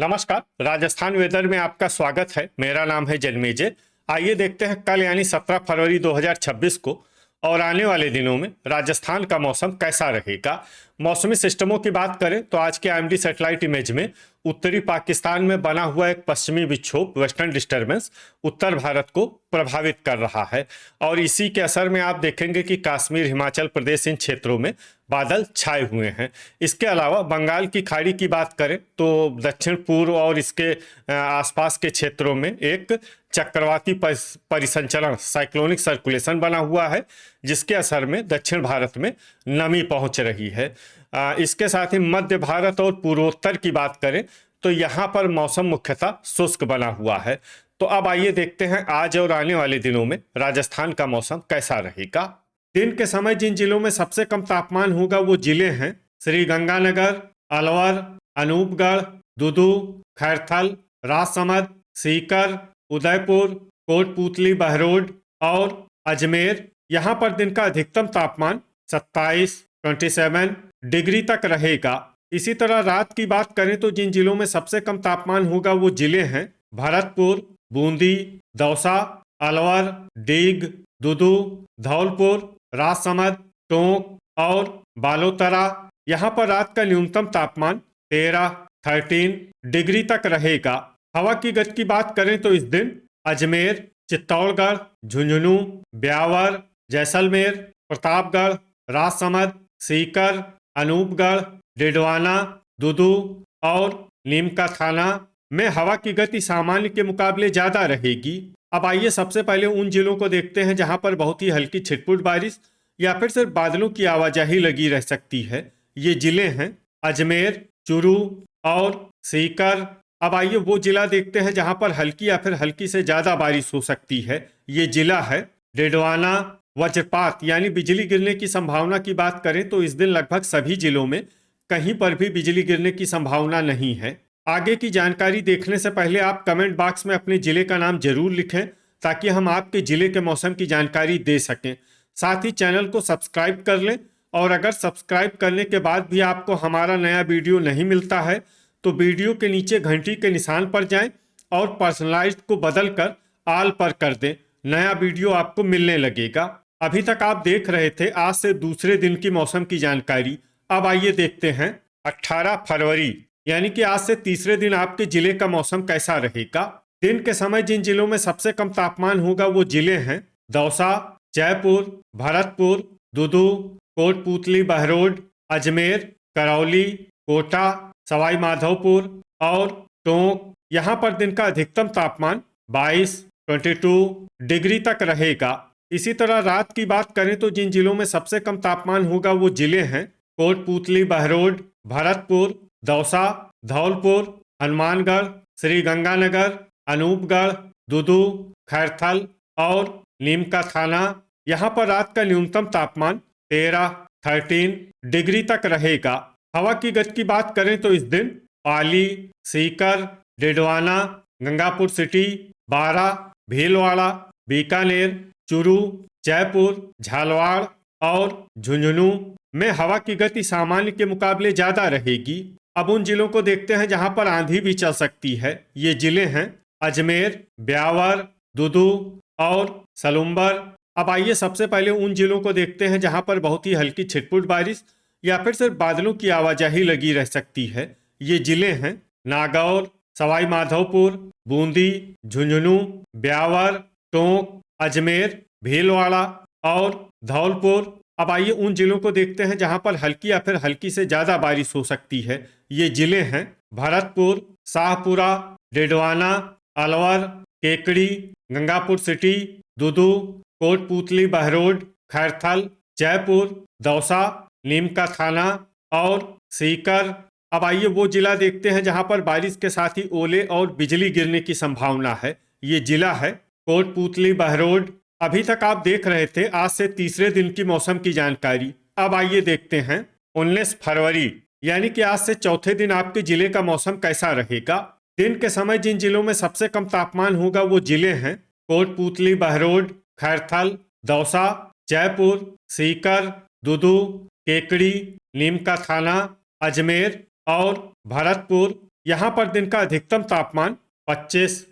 नमस्कार। राजस्थान वेदर में आपका स्वागत है। मेरा नाम है जन्मेजय। आइए देखते हैं कल यानी 17 फरवरी 2026 को और आने वाले दिनों में राजस्थान का मौसम कैसा रहेगा। मौसमी सिस्टमों की बात करें तो आज के आईएमडी सैटेलाइट इमेज में उत्तरी पाकिस्तान में बना हुआ एक पश्चिमी विक्षोभ वेस्टर्न डिस्टर्बेंस उत्तर भारत को प्रभावित कर रहा है और इसी के असर में आप देखेंगे कि कश्मीर, हिमाचल प्रदेश, इन क्षेत्रों में बादल छाए हुए हैं। इसके अलावा बंगाल की खाड़ी की बात करें तो दक्षिण पूर्व और इसके आसपास के क्षेत्रों में एक चक्रवाती परिसंचरण साइक्लोनिक सर्कुलेशन बना हुआ है, जिसके असर में दक्षिण भारत में नमी पहुंच रही है। इसके साथ ही मध्य भारत और पूर्वोत्तर की बात करें तो यहाँ पर मौसम मुख्यतः शुष्क बना हुआ है। तो अब आइए देखते हैं आज और आने वाले दिनों में राजस्थान का मौसम कैसा रहेगा। दिन के समय जिन जिलों में सबसे कम तापमान होगा वो जिले हैं श्री गंगानगर, अलवर, अनूपगढ़, दुदू, खैरथल, राजसमंद, सीकर, उदयपुर, कोटपूतली, बहरोड और अजमेर। यहाँ पर दिन का अधिकतम तापमान 27 डिग्री तक रहेगा। इसी तरह रात की बात करें तो जिन जिलों में सबसे कम तापमान होगा वो जिले हैं भरतपुर, बूंदी, दौसा, अलवर, डीग, दुदू, धौलपुर, राजसमंद, टोंक और बालोतरा। यहाँ पर रात का न्यूनतम तापमान 13 डिग्री तक रहेगा। हवा की गति की बात करें तो इस दिन अजमेर, चित्तौड़गढ़, झुंझुनू, ब्यावर, जैसलमेर, प्रतापगढ़, राजसमंद, सीकर, अनूपगढ़, डिडवाना, दुदू और नीमका थाना में हवा की गति सामान्य के मुकाबले ज्यादा रहेगी। अब आइए सबसे पहले उन जिलों को देखते हैं जहां पर बहुत ही हल्की छिटपुट बारिश या फिर सिर्फ बादलों की आवाजाही लगी रह सकती है। ये जिले हैं अजमेर, चूरू और सीकर। अब आइए वो जिला देखते हैं जहां पर हल्की या फिर हल्की से ज्यादा बारिश हो सकती है। ये जिला है डिडवाना। वज्रपात यानी बिजली गिरने की संभावना की बात करें तो इस दिन लगभग सभी जिलों में कहीं पर भी बिजली गिरने की संभावना नहीं है। आगे की जानकारी देखने से पहले आप कमेंट बॉक्स में अपने जिले का नाम जरूर लिखें ताकि हम आपके जिले के मौसम की जानकारी दे सकें। साथ ही चैनल को सब्सक्राइब कर लें और अगर सब्सक्राइब करने के बाद भी आपको हमारा नया वीडियो नहीं मिलता है तो वीडियो के नीचे घंटी के निशान पर जाएं और पर्सनलाइज्ड को बदलकर ऑल पर कर दें। नया वीडियो आपको मिलने लगेगा। अभी तक आप देख रहे थे आज से दूसरे दिन की मौसम की जानकारी। अब आइए देखते हैं 18 फरवरी यानी कि आज से तीसरे दिन आपके जिले का मौसम कैसा रहेगा। दिन के समय जिन जिलों में सबसे कम तापमान होगा वो जिले हैं दौसा, जयपुर, भरतपुर, दुदू, कोटपूतली, बहरोड, अजमेर, करौली, कोटा, सवाई माधोपुर और टोंक। यहाँ पर दिन का अधिकतम तापमान 22 डिग्री तक रहेगा। इसी तरह रात की बात करें तो जिन जिलों में सबसे कम तापमान होगा वो जिले हैं कोटपूतली, बहरोड, भरतपुर, दौसा, धौलपुर, हनुमानगढ़, श्री गंगानगर, अनूपगढ़, दुदू, खैरथल और नीमका थाना। यहाँ पर रात का न्यूनतम तापमान 13 डिग्री तक रहेगा। हवा की गति की बात करें तो इस दिन पाली, सीकर, डिडवाना, गंगापुर सिटी, बारा, भीलवाड़ा, बीकानेर, चूरू, जयपुर, झालावाड़ और झुंझुनू में हवा की गति सामान्य के मुकाबले ज्यादा रहेगी। अब उन जिलों को देखते हैं जहां पर आंधी भी चल सकती है। ये जिले हैं अजमेर, ब्यावर, दुदू और सलुम्बर। अब आइए सबसे पहले उन जिलों को देखते हैं जहां पर बहुत ही हल्की छिटपुट बारिश या फिर सिर्फ बादलों की आवाजाही लगी रह सकती है। ये जिले हैं नागौर, सवाई माधोपुर, बूंदी, झुंझुनू, ब्यावर, टोंक, अजमेर, भीलवाड़ा और धौलपुर। अब आइए उन जिलों को देखते हैं जहां पर हल्की या फिर हल्की से ज्यादा बारिश हो सकती है। ये जिले हैं भरतपुर, शाहपुरा, डिडवाना, अलवर, केकड़ी, गंगापुर सिटी, दुदू, कोटपूतली, बहरोड, खैरथल, जयपुर, दौसा, नीमका थाना और सीकर। अब आइए वो जिला देखते हैं जहां पर बारिश के साथ ही ओले और बिजली गिरने की संभावना है। ये जिला है कोटपूतली, बहरोड। अभी तक आप देख रहे थे आज से तीसरे दिन की मौसम की जानकारी। अब आइए देखते हैं 19 फरवरी यानी कि आज से चौथे दिन आपके जिले का मौसम कैसा रहेगा। दिन के समय जिन जिलों में सबसे कम तापमान होगा वो जिले हैं कोटपूतली, बहरोड, खैरथल, दौसा, जयपुर, सीकर, दुदू, केकड़ी, नीमका थाना, अजमेर और भरतपुर। यहाँ पर दिन का अधिकतम तापमान 25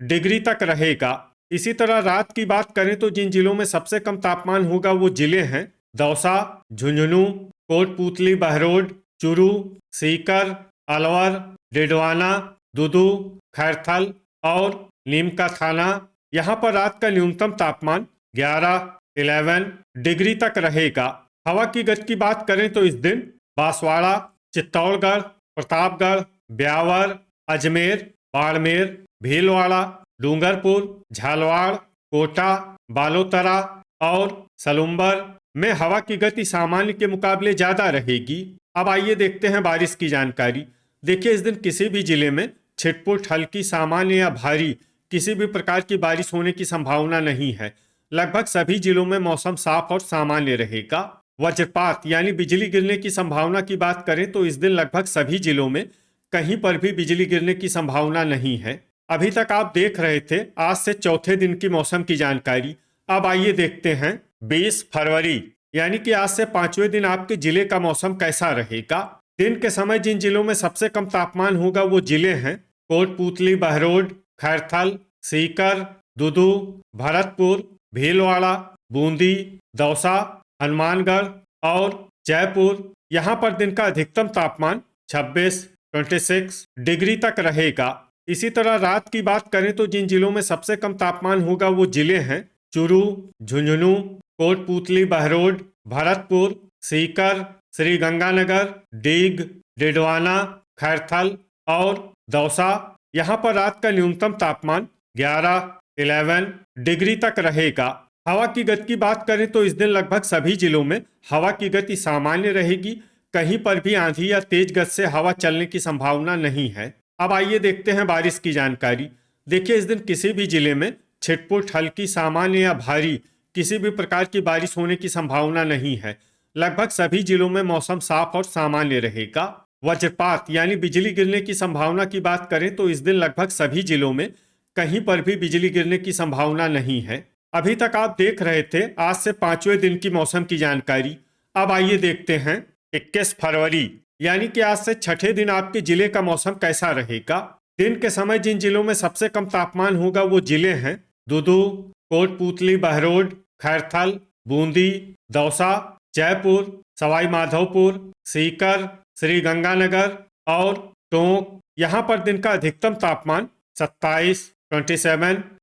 डिग्री तक रहेगा। इसी तरह रात की बात करें तो जिन जिलों में सबसे कम तापमान होगा वो जिले हैं दौसा, झुंझुनू, कोटपूतली, बहरोड, चुरू, सीकर, अलवर, डिडवाना, दुदू, खैरथल और नीमका थाना। यहाँ पर रात का न्यूनतम तापमान 11 डिग्री तक रहेगा। हवा की गति की बात करें तो इस दिन बांसवाड़ा, चित्तौड़गढ़, प्रतापगढ़, ब्यावर, अजमेर, बाड़मेर, भीलवाड़ा, डूंगरपुर, झालवाड़, कोटा, बालोतरा और सलुम्बर में हवा की गति सामान्य के मुकाबले ज्यादा रहेगी। अब आइए देखते हैं बारिश की जानकारी। देखिए, इस दिन किसी भी जिले में छिटपुट, हल्की, सामान्य या भारी किसी भी प्रकार की बारिश होने की संभावना नहीं है। लगभग सभी जिलों में मौसम साफ और सामान्य रहेगा। वज्रपात यानी बिजली गिरने की संभावना की बात करें तो इस दिन लगभग सभी जिलों में कहीं पर भी बिजली गिरने की संभावना नहीं है। अभी तक आप देख रहे थे आज से चौथे दिन की मौसम की जानकारी। अब आइए देखते हैं 20 फरवरी यानी कि आज से पांचवें दिन आपके जिले का मौसम कैसा रहेगा। दिन के समय जिन जिलों में सबसे कम तापमान होगा वो जिले हैं कोटपूतली, बहरोड, खैरथल, सीकर, दुदू, भरतपुर, भीलवाड़ा, बूंदी, दौसा, हनुमानगढ़ और जयपुर। यहाँ पर दिन का अधिकतम तापमान 26 डिग्री तक रहेगा। इसी तरह रात की बात करें तो जिन जिलों में सबसे कम तापमान होगा वो जिले हैं चुरू, झुंझुनू, कोटपूतली, बहरोड, भरतपुर, सीकर, श्रीगंगानगर, डीग, डिडवाना, खैरथल और दौसा। यहाँ पर रात का न्यूनतम तापमान 11 डिग्री तक रहेगा। हवा की गति की बात करें तो इस दिन लगभग सभी जिलों में हवा की गति सामान्य रहेगी। कहीं पर भी आंधी या तेज गति से हवा चलने की संभावना नहीं है। अब आइए देखते हैं बारिश की जानकारी। देखिए, इस दिन किसी भी जिले में छिटपुट, हल्की, सामान्य या भारी किसी भी प्रकार की बारिश होने की संभावना नहीं है। लगभग सभी जिलों में मौसम साफ और सामान्य रहेगा। वज्रपात यानी बिजली गिरने की संभावना की बात करें तो इस दिन लगभग सभी जिलों में कहीं पर भी बिजली गिरने की संभावना नहीं है। अभी तक आप देख रहे थे आज से पांचवें दिन की मौसम की जानकारी। अब आइए देखते हैं 21 फरवरी यानी कि आज से छठे दिन आपके जिले का मौसम कैसा रहेगा। दिन के समय जिन जिलों में सबसे कम तापमान होगा वो जिले हैं दुदू, कोटपूतली, बहरोड, खैरथल, बूंदी, दौसा, जयपुर, सवाई माधोपुर, सीकर, श्रीगंगानगर और टोंक। यहाँ पर दिन का अधिकतम तापमान 27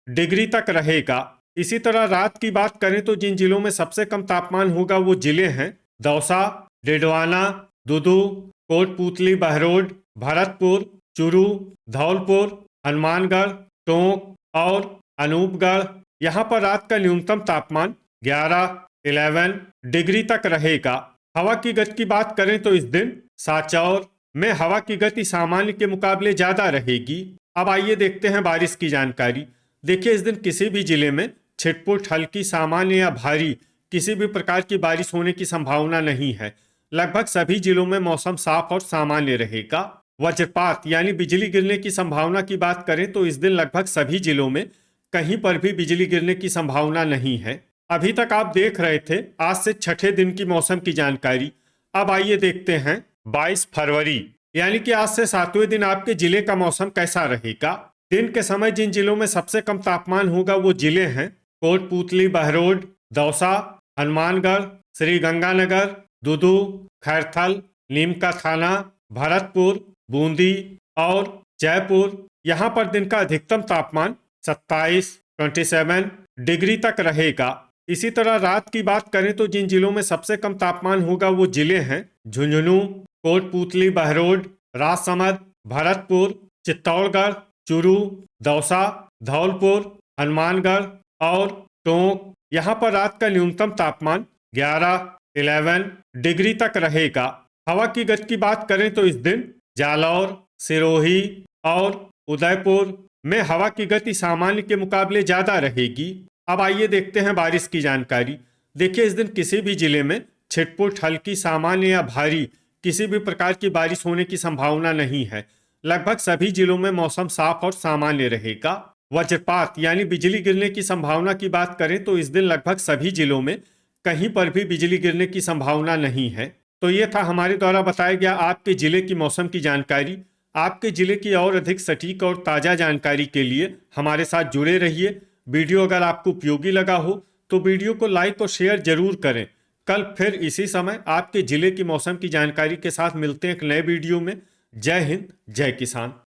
डिग्री तक रहेगा। इसी तरह रात की बात करें तो जिन जिलों में सबसे कम तापमान होगा वो जिले हैं दौसा, डिडवाना, दुदू, कोटपूतली, बहरोड, भरतपुर, चुरू, धौलपुर, हनुमानगढ़, टोंक और अनूपगढ़। यहाँ पर रात का न्यूनतम तापमान 11 डिग्री तक रहेगा। हवा की गति की बात करें तो इस दिन सांचौर में हवा की गति सामान्य के मुकाबले ज्यादा रहेगी। अब आइए देखते हैं बारिश की जानकारी। देखिए, इस दिन किसी भी जिले में छिटपुट, हल्की, सामान्य या भारी किसी भी प्रकार की बारिश होने की संभावना नहीं है। लगभग सभी जिलों में मौसम साफ और सामान्य रहेगा। वज्रपात यानी बिजली गिरने की संभावना की बात करें तो इस दिन लगभग सभी जिलों में कहीं पर भी बिजली गिरने की संभावना नहीं है। अभी तक आप देख रहे थे आज से छठे दिन की मौसम की जानकारी। अब आइए देखते हैं 22 फरवरी यानी कि आज से सातवें दिन आपके जिले का मौसम कैसा रहेगा। दिन के समय जिन जिलों में सबसे कम तापमान होगा वो जिले हैं कोटपूतली, बहरोड, दौसा, हनुमानगढ़, श्रीगंगानगर, दुदू, खैरथल, नीमका थाना, भरतपुर, बूंदी और जयपुर। यहाँ पर दिन का अधिकतम तापमान 27 डिग्री तक रहेगा। इसी तरह रात की बात करें तो जिन जिलों में सबसे कम तापमान होगा वो जिले हैं झुंझुनू, कोटपूतली, बहरोड, राजसमंद, भरतपुर, चित्तौड़गढ़, चुरू, दौसा, धौलपुर, हनुमानगढ़ और टोंक। यहाँ पर रात का न्यूनतम तापमान 11 डिग्री तक रहेगा। हवा की गति की बात करें तो इस दिन जालौर, सिरोही और उदयपुर में हवा की गति सामान्य के मुकाबले ज्यादा रहेगी। अब आइए देखते हैं बारिश की जानकारी। देखिए, इस दिन किसी भी जिले में छिटपुट, हल्की, सामान्य या भारी किसी भी प्रकार की बारिश होने की संभावना नहीं है। लगभग सभी जिलों में मौसम साफ और सामान्य रहेगा। वज्रपात यानी बिजली गिरने की संभावना की बात करें तो इस दिन लगभग सभी जिलों में कहीं पर भी बिजली गिरने की संभावना नहीं है। तो ये था हमारे द्वारा बताया गया आपके जिले की मौसम की जानकारी। आपके जिले की और अधिक सटीक और ताज़ा जानकारी के लिए हमारे साथ जुड़े रहिए। वीडियो अगर आपको उपयोगी लगा हो तो वीडियो को लाइक और शेयर जरूर करें। कल फिर इसी समय आपके जिले की मौसम की जानकारी के साथ मिलते हैं एक नए वीडियो में। जय हिंद, जय किसान।